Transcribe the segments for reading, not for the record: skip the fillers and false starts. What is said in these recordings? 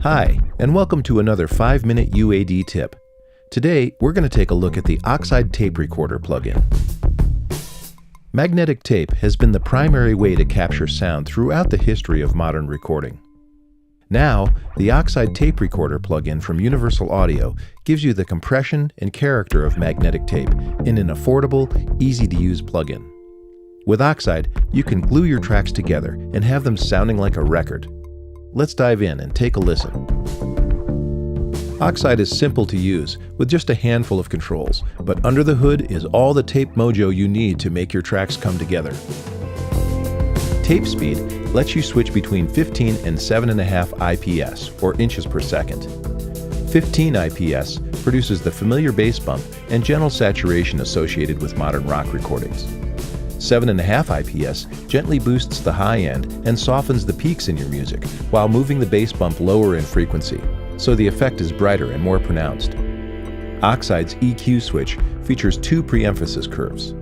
Hi, and welcome to another 5-minute UAD tip. Today, we're going to take a look at the Oxide Tape Recorder plugin. Magnetic tape has been the primary way to capture sound throughout the history of modern recording. Now, the Oxide Tape Recorder plugin from Universal Audio gives you the compression and character of magnetic tape in an affordable, easy-to-use plugin. With Oxide, you can glue your tracks together and have them sounding like a record. Let's dive in and take a listen. Oxide is simple to use, with just a handful of controls, but under the hood is all the tape mojo you need to make your tracks come together. Tape speed lets you switch between 15 and 7.5 IPS, or inches per second. 15 IPS produces the familiar bass bump and gentle saturation associated with modern rock recordings. 7.5 IPS gently boosts the high end and softens the peaks in your music, while moving the bass bump lower in frequency, so the effect is brighter and more pronounced. Oxide's EQ switch features two pre-emphasis curves.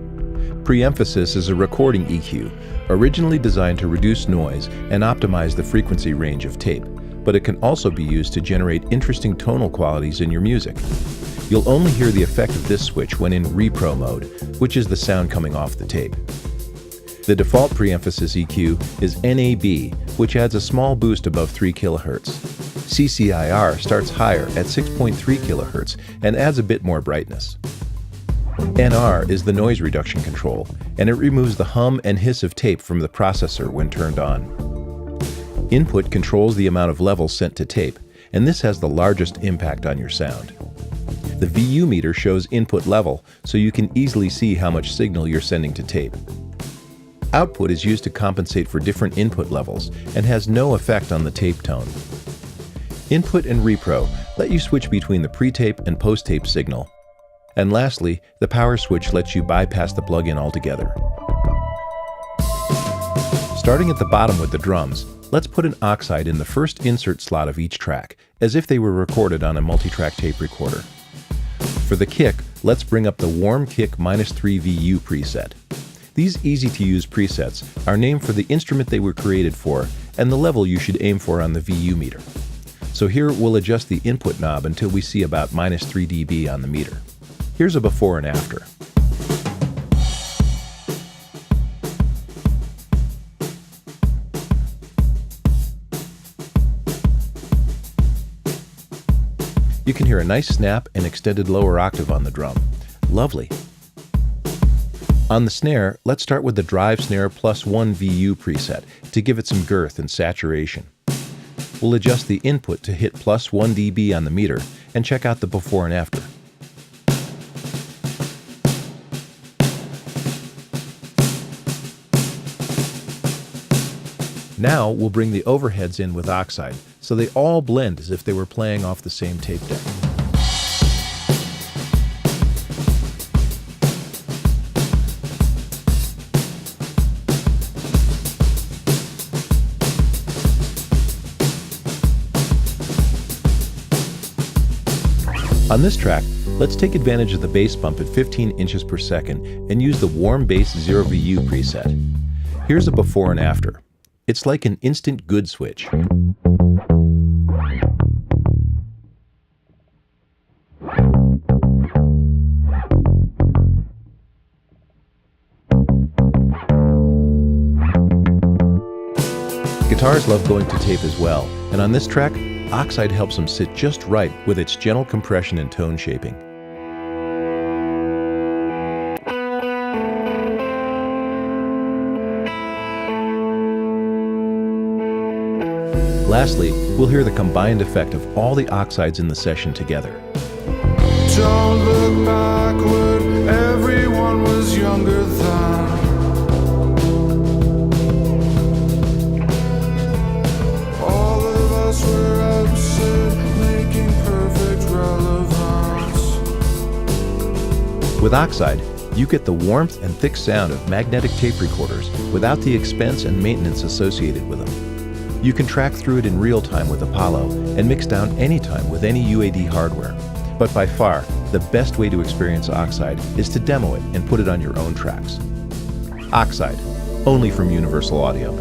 Pre-emphasis is a recording EQ, originally designed to reduce noise and optimize the frequency range of tape, but it can also be used to generate interesting tonal qualities in your music. You'll only hear the effect of this switch when in repro mode, which is the sound coming off the tape. The default pre-emphasis EQ is NAB, which adds a small boost above 3 kHz. CCIR starts higher at 6.3 kHz and adds a bit more brightness. NR is the noise reduction control, and it removes the hum and hiss of tape from the processor when turned on. Input controls the amount of levels sent to tape, and this has the largest impact on your sound. The VU meter shows input level, so you can easily see how much signal you're sending to tape. Output is used to compensate for different input levels and has no effect on the tape tone. Input and repro let you switch between the pre-tape and post-tape signal. And lastly, the power switch lets you bypass the plugin altogether. Starting at the bottom with the drums, let's put an Oxide in the first insert slot of each track, as if they were recorded on a multi-track tape recorder. For the kick, let's bring up the Warm Kick -3 VU preset. These easy-to-use presets are named for the instrument they were created for and the level you should aim for on the VU meter. So here we'll adjust the input knob until we see about -3 dB on the meter. Here's a before and after. You can hear a nice snap and extended lower octave on the drum. Lovely. On the snare, let's start with the Drive Snare +1 VU preset to give it some girth and saturation. We'll adjust the input to hit +1 dB on the meter and check out the before and after. Now we'll bring the overheads in with Oxide, so they all blend as if they were playing off the same tape deck. On this track, let's take advantage of the bass bump at 15 inches per second and use the Warm Bass 0 VU preset. Here's a before and after. It's like an instant good switch. Guitars love going to tape as well, and on this track, Oxide helps them sit just right with its gentle compression and tone shaping. Lastly, we'll hear the combined effect of all the Oxides in the session together. Don't look backward, everyone was younger then. All of us were absent, making perfect relevance. With Oxide, you get the warmth and thick sound of magnetic tape recorders without the expense and maintenance associated with them. You can track through it in real time with Apollo and mix down anytime with any UAD hardware. But by far, the best way to experience Oxide is to demo it and put it on your own tracks. Oxide, only from Universal Audio.